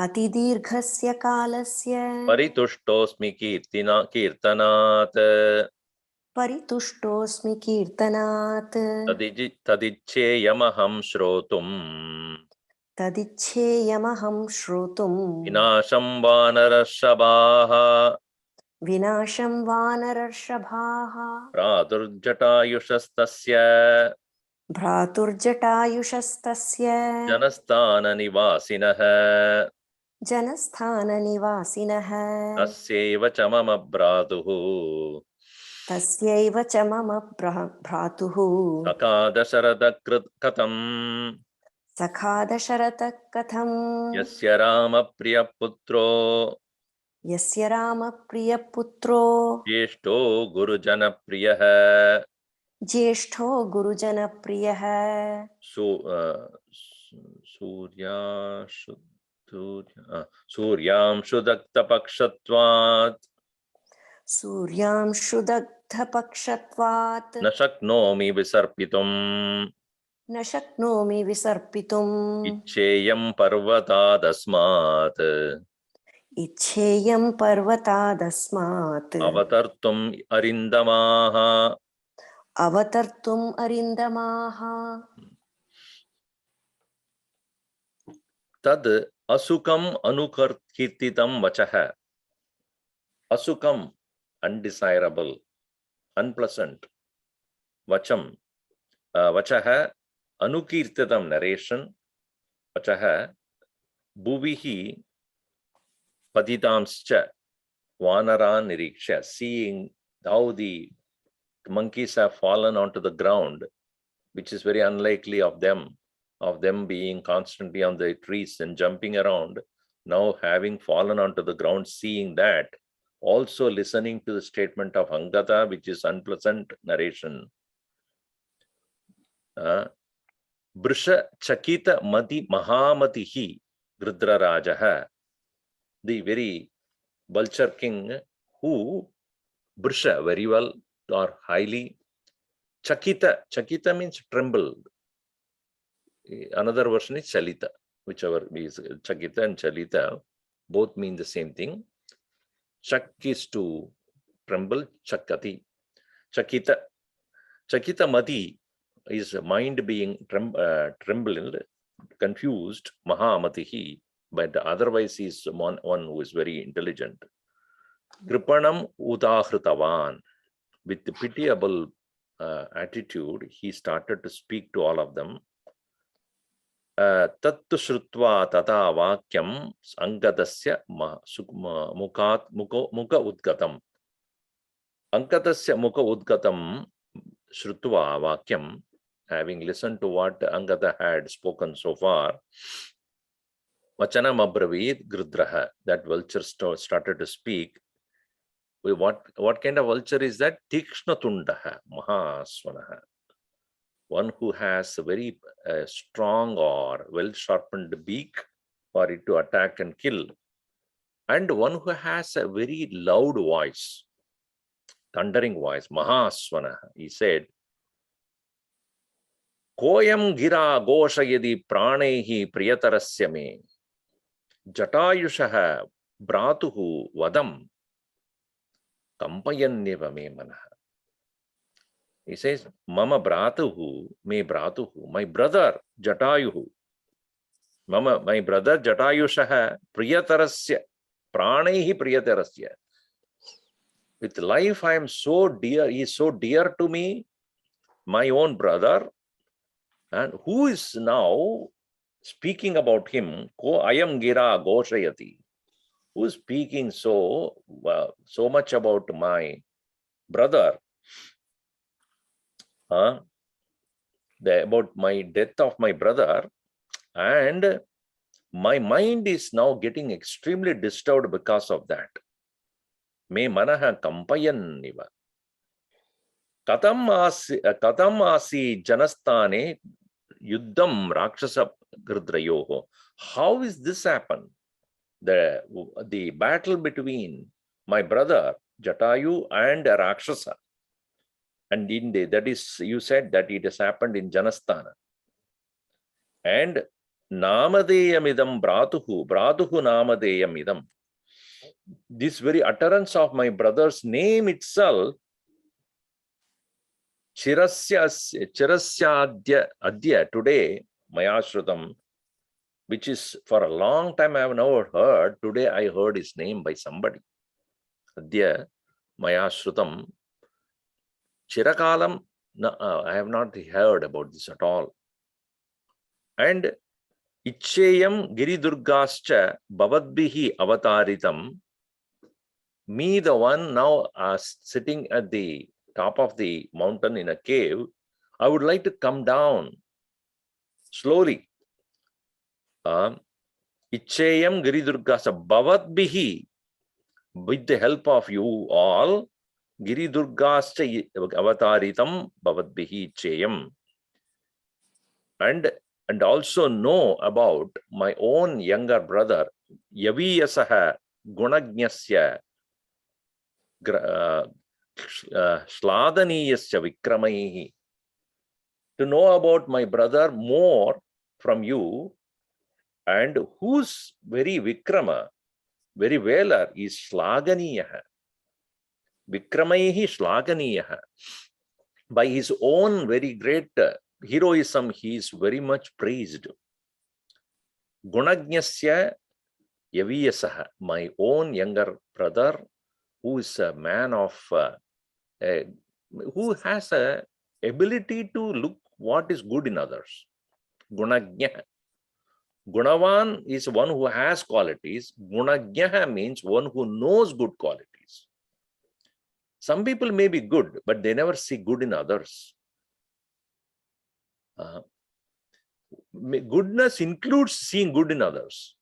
अतिदीर्घस्य कालस्य परितुष्टोऽस्मि कीर्तनात् परितुष्टोऽस्मि कीर्तनात् तदिच्छेयमहं श्रोतुम् तदिच्छेयमहं श्रोतुम् विनाशं वानरर्षभाः विनाशं वानरर्षभाः भ्रातुर्जटायुषस्तस्य भ्रातुर्जटायुषस्तस्य जनस्थाननिवासिनः जनस्थाननिवासिनः तस्यैव च मम भ्रातुः तस्यैव च मम भ्रातुः सखा दशरथकृत् कथम् सखा दशरथः कथम् यस्य रामप्रियपुत्रो यस्य रामप्रियपुत्रो ज्येष्ठो गुरुजनप्रियः ज्येष्ठो गुरुजनप्रियः सूर्यांशुदग्धपक्षत्वात् सूर्यांशुदग्धपक्षत्वात् न शक्नोमि विसर्पितुम् न शक्नोमि विसर्पितुम् इच्छेयं पर्वतादस्मात् इच्छेयं पर्वतादस्मात् अवतर्तुम् अरिन्दमाः अवतर्तुम् अरिन्दमाः तद् असुखम् अनुकीर्तितं वचः असुखम् undesirable unpleasant vacham vachah anukirtitam narration vachah bhuvihi patitamscha vanaran niriksha seeing how the monkeys have fallen onto the ground, which is very unlikely of them being constantly on the trees and jumping around, now having fallen onto the ground, seeing that, also listening to the statement of Angada, which is unpleasant narration. Brisha Chakita Mati Mahamatihi Grudra Rajaha, the very vulture king who Brisha very well or highly Chakita means trembled. Another version is Chalita, whichever is Chakita and Chalita, both mean the same thing. Chak is to tremble, Chakati. Chakita Mati is mind being trembled, confused, Mahamatihi, but otherwise he is one who is very intelligent. Kripanam Udahritavan, with the pitiable attitude, he started to speak to all of them. Tattu Shrutva Tata Vakyam Angadasya Mukha Udgatam. Angadasya Mukha Udgatam Shrutva Vakyam, having listened to what Angada had spoken so far, Vachanam Abravid Grudraha, that vulture started to speak. What kind of vulture is that? Tikshnatundaha Mahaswanaha. One who has a very strong or well-sharpened beak for it to attack and kill. And one who has a very loud voice, thundering voice, Mahaswana. He said, Koyam gira goshayadi pranehi priyatarasya me Jatayushaha bratuhu vadam kampayanneva me manaha. He says, Mama bratuhu, me bratuhu, my brother Jatayuhu. My brother Jatayushaha priyatarasya, pranehi priyatarasya. With life I am so dear, he is so dear to me, my own brother. And who is now speaking about him? Ko ayam gira goshayati. Who is speaking so much about my brother? About my death of my brother, and my mind is now getting extremely disturbed because of that. Me manaha kampayan niva. Katam asi janastane yuddham rakshasa gridrayoho. How is this happen? The battle between my brother Jatayu and Rakshasa. And that is, you said that it has happened in Janasthana. And Namadeyamidam Bratuhu Namadeyamidam. This very utterance of my brother's name itself, Chirasya Adya, today, Mayashrutam, which is for a long time I have never heard. Today I heard his name by somebody. Adya Mayashrutam. Chirakalam, I have not heard about this at all. And Ichcheyam Giridurgascha Bhavadbihi Avataritam. Me, the one now sitting at the top of the mountain in a cave, I would like to come down slowly. Ichcheyam Giridurgascha Bhavadbihi, with the help of you all, Giridurgascha Avataritam Bhavadbihi Ichcheyam. And also know about my own younger brother, Yaviyasaha Gunajnasya Shladhaniyasya Vikramaihi. To know about my brother more from you, and whose very Vikrama, very valor is Shlaganiyaha. Vikramaihi Shlaganiyaha. By his own very great heroism, he is very much praised. Gunajnasya Yaviyasaha, my own younger brother, who is a man of, who has a ability to look what is good in others. Gunajna. Gunavan is one who has qualities. Gunajna means one who knows good qualities. Some people may be good, but they never see good in others. Goodness includes seeing good in others,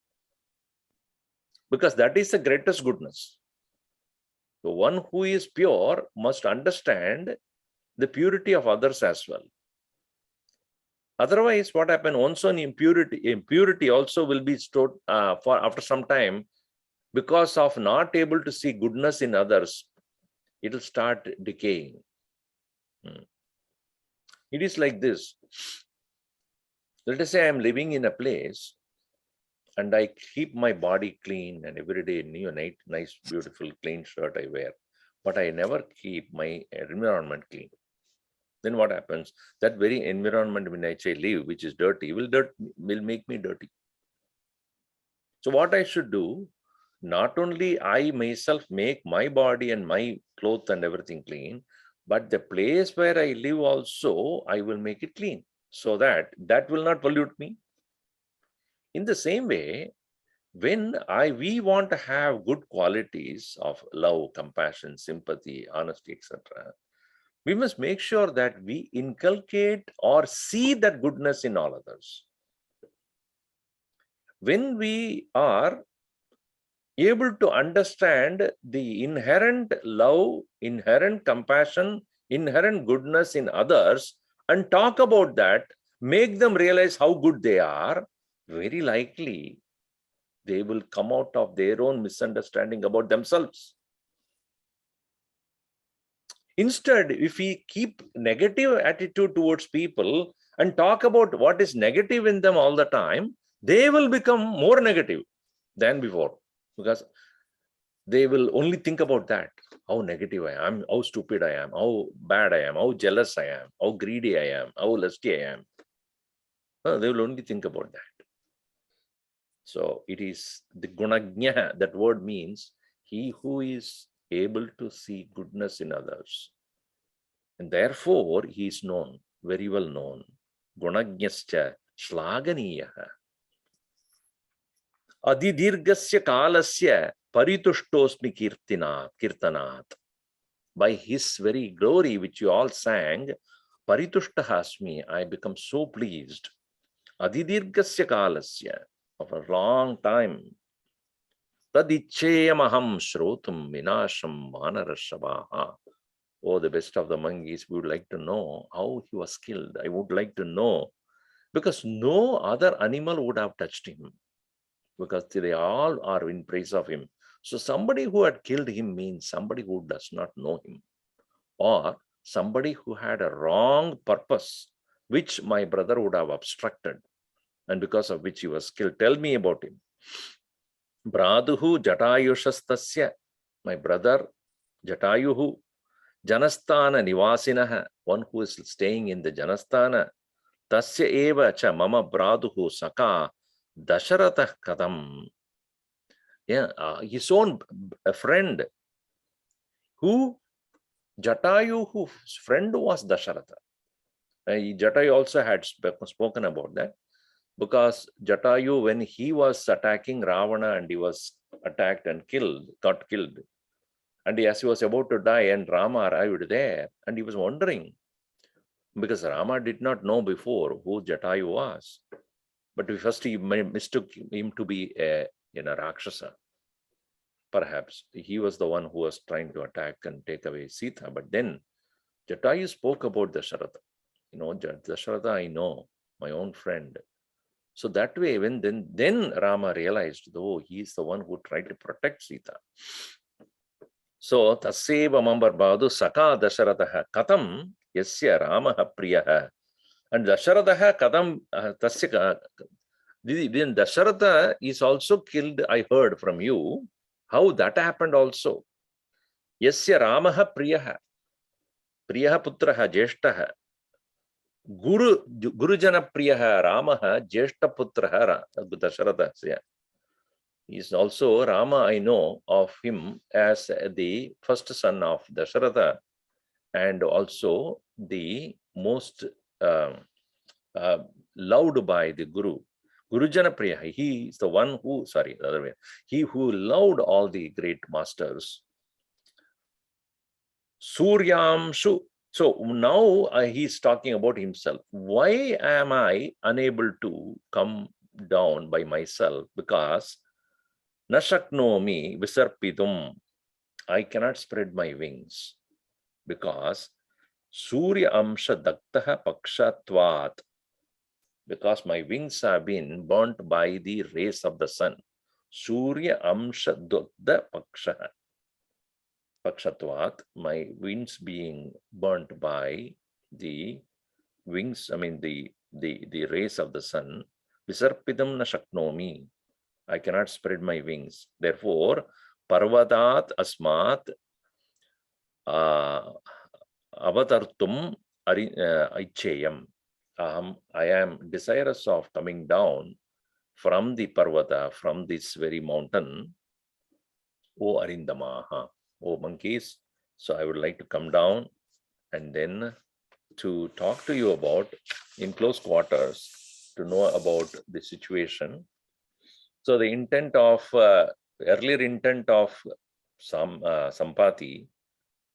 because that is the greatest goodness. The one who is pure must understand the purity of others as well. Otherwise, what happens? Once on impurity also will be stored for after some time, because of not able to see goodness in others, it will start decaying. It is like this. Let us say I am living in a place and I keep my body clean, and every day nice, beautiful, clean shirt I wear, but I never keep my environment clean. Then what happens? That very environment when I say live, which is dirty, will make me dirty. So what I should do, not only I myself make my body and my clothes and everything clean, but the place where I live also, I will make it clean, so that will not pollute me. In the same way, when we want to have good qualities of love, compassion, sympathy, honesty, etc., we must make sure that we inculcate or see that goodness in all others. When we are able to understand the inherent love, inherent compassion, inherent goodness in others, and talk about that, make them realize how good they are, very likely they will come out of their own misunderstanding about themselves. Instead, if we keep negative attitude towards people and talk about what is negative in them all the time, they will become more negative than before, because they will only think about that. How negative I am, how stupid I am, how bad I am, how jealous I am, how greedy I am, how lusty I am. They will only think about that. So it is the gunajna, that word means he who is able to see goodness in others. And therefore he is known, very well known. Gunajnascha shlaganiyaha. Adidirgasya kalasya parituštosmi kirtanat. By his very glory, which you all sang, parituštahasmi, I become so pleased. Adidirgasya kalasya, of a long time. Tadicheyamaham shrotum vinasham manarashabaha. Oh, the best of the monkeys, we would like to know how he was killed. I would like to know, because no other animal would have touched him, because they all are in praise of him. So somebody who had killed him means somebody who does not know him, or somebody who had a wrong purpose, which my brother would have obstructed, and because of which he was killed. Tell me about him. Braduhu Jatayushastasya, my brother Jatayuhu, Janasthana Nivasinaha, one who is staying in the Janasthana, Tasya eva cha mama braduhu Saka Dasharatha Kadam. Yeah, his own friend, who Jatayu's friend was Dasharatha. Jatayu also had spoken about that, because Jatayu, when he was attacking Ravana and he was attacked and got killed, and as he was about to die, and Rama arrived there, and he was wondering, because Rama did not know before who Jatayu was, but first he mistook him to be a Rakshasa. Perhaps he was the one who was trying to attack and take away Sita, but then Jatayu spoke about Dasharatha. Dasharatha, I know, my own friend. So that way, when then Rama realized, though he is the one who tried to protect Sita. So Tasseva Mambar Badu Saka Dasharatha Katam Yasya Ramaha Priyaha. And Dasharatha Katam Tasya. Then Dasharatha is also killed, I heard from you. How that happened also. Yasya Ramaha Priyaha. Priyaha Putraha Jeshtaha. Gurujana Priyaha Ramaha Jeshta Putraha Dasharatha. He is also Rama, I know of him as the first son of Dasharatha, and also the most loved by the Guru. Gurujana Priya, he is the one who, the other way, he who loved all the great masters. Suryamshu. So now he is talking about himself. Why am I unable to come down by myself? Because Nashaknomi Visarpidum, I cannot spread my wings, because Surya Amsha Daktaha Pakshatvat, because my wings have been burnt by the rays of the sun. Surya Amsha Dakta Pakshatvat, my wings being burnt by the wings, the rays of the sun. Visarpidam Nashaknomi, I cannot spread my wings. Therefore, Parvadat Asmat Avatartum Aicheyam. I am desirous of coming down from the Parvata, from this very mountain. O Arindamaha, O monkeys. So I would like to come down and then to talk to you about, in close quarters, to know about the situation. So the intent of, earlier intent of Sampati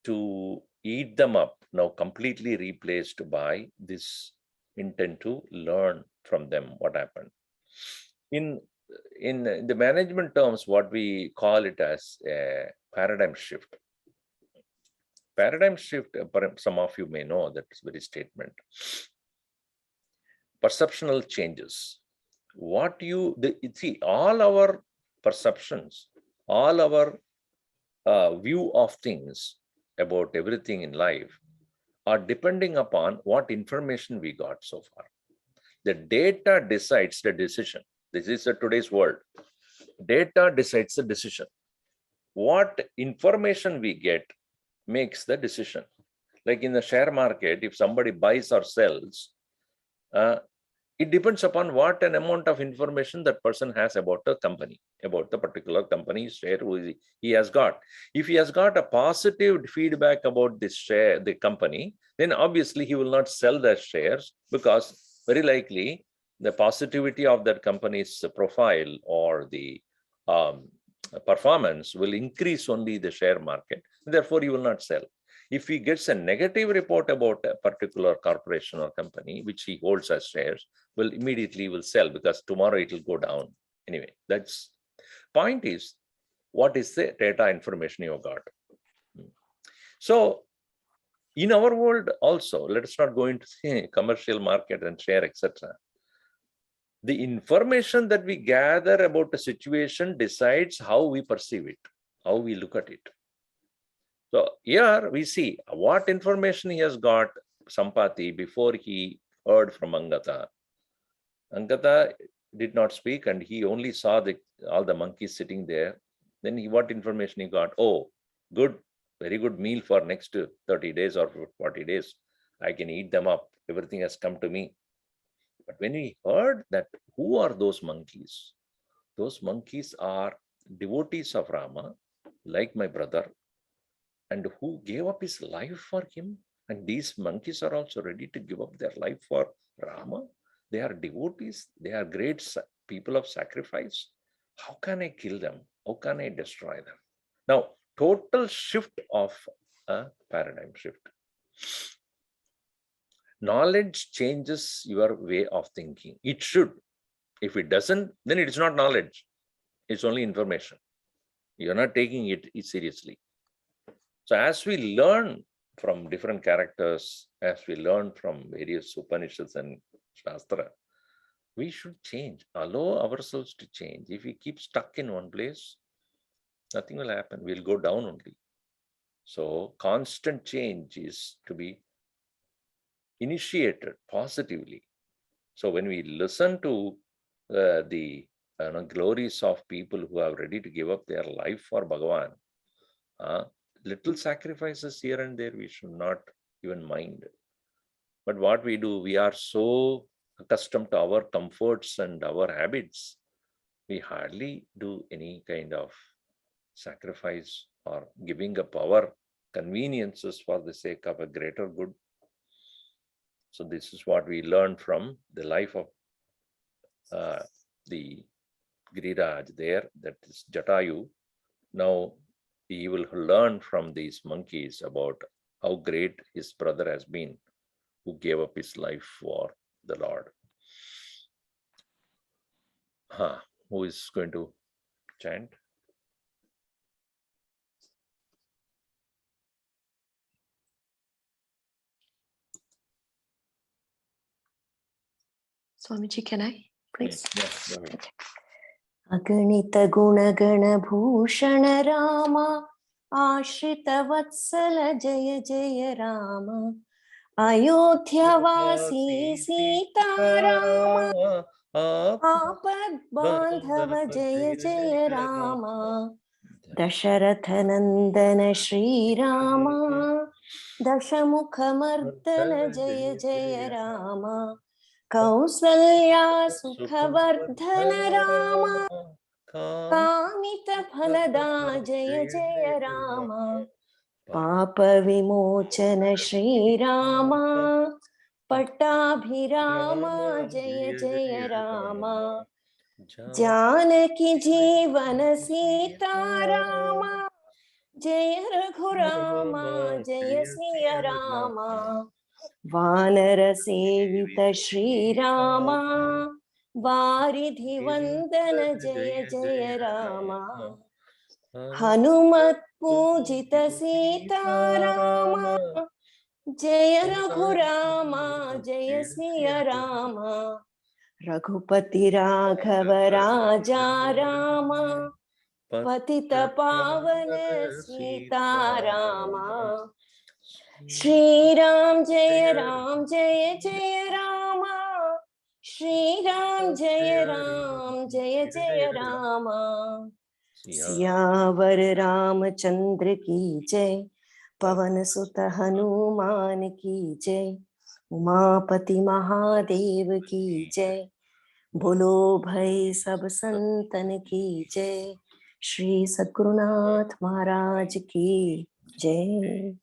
to eat them up, now completely replaced by this intent to learn from them what happened. In the management terms, what we call it as a paradigm shift. Paradigm shift, some of you may know that very statement. Perceptual changes. See, all our perceptions, all our view of things about everything in life are depending upon what information we got so far. The data decides the decision. This is today's world. Data decides the decision. What information we get makes the decision. Like in the share market, if somebody buys or sells, it depends upon what an amount of information that person has about the company, about the particular company share he has got. If he has got a positive feedback about this share, the company, then obviously he will not sell the shares, because very likely the positivity of that company's profile or the performance will increase only the share market. Therefore, he will not sell. If he gets a negative report about a particular corporation or company which he holds as shares, will immediately sell, because tomorrow it will go down. Anyway, that's point is, what is the data information you got? So in our world also, let us not go into the commercial market and share, etc. The information that we gather about a situation decides how we perceive it, how we look at it. So here we see what information he has got, Sampati, before he heard from Angata. Angata did not speak and he only saw all the monkeys sitting there. Then what information he got? Oh, good, very good meal for next 30 days or 40 days. I can eat them up. Everything has come to me. But when he heard that, who are those monkeys? Those monkeys are devotees of Rama, like my brother, and who gave up his life for him. And these monkeys are also ready to give up their life for Rama. They are devotees. They are great people of sacrifice. How can I kill them? How can I destroy them? Now, total shift of a paradigm shift. Knowledge changes your way of thinking. It should. If it doesn't, then it is not knowledge. It's only information. You're not taking it seriously. So as we learn from different characters, as we learn from various Upanishads and Shastra, we should change, allow ourselves to change. If we keep stuck in one place, nothing will happen. We'll go down only. So constant change is to be initiated positively. So when we listen to the glories of people who are ready to give up their life for Bhagavan, little sacrifices here and there we should not even mind. But what we do, we are so accustomed to our comforts and our habits, we hardly do any kind of sacrifice or giving up our conveniences for the sake of a greater good. So this is what we learn from the life of the Giriraj there, that is Jatayu. Now he will learn from these monkeys about how great his brother has been, who gave up his life for the Lord. Who is going to chant? Swamiji, can I please? Yes, go ahead. Aganita Gunagana Bhushana Rama Ashrita Vatsala Jaya Jaya Rama Ayodhya Vasi Sita Rama Apad Bandhava Jaya Jaya Rama Dasharatha Nandana Shri Rama Dashamukha Mardana Jaya Jaya Rama Kausalya Sukhavardhana Rama Kamita Phalada Jaya Jaya Rama Papa Vimochana Shri Rama Pattabhirama Jaya Jaya Rama Janaki Jeevana Sita Rama Jaya Raghurama Jaya Siya Rama Vanara Sevita Shri Rama Varidhi Vandana Jaya Jaya Rama Hanumat Pujita Sita Rama Jaya Raghurama Jaya Siya Rama Raghupati Raghava Raja Rama Patita Pavana Sita Rama Shri Ram Jaya Jaya Rama Shri Ram Jaya Jaya Rama Siyavar Ramchandra की जय पवन सुत हनुमान की जय उमापति महादेव की जय बोलो भाई सब संतन की जय श्री सद्गुरुनाथ महाराज की जय।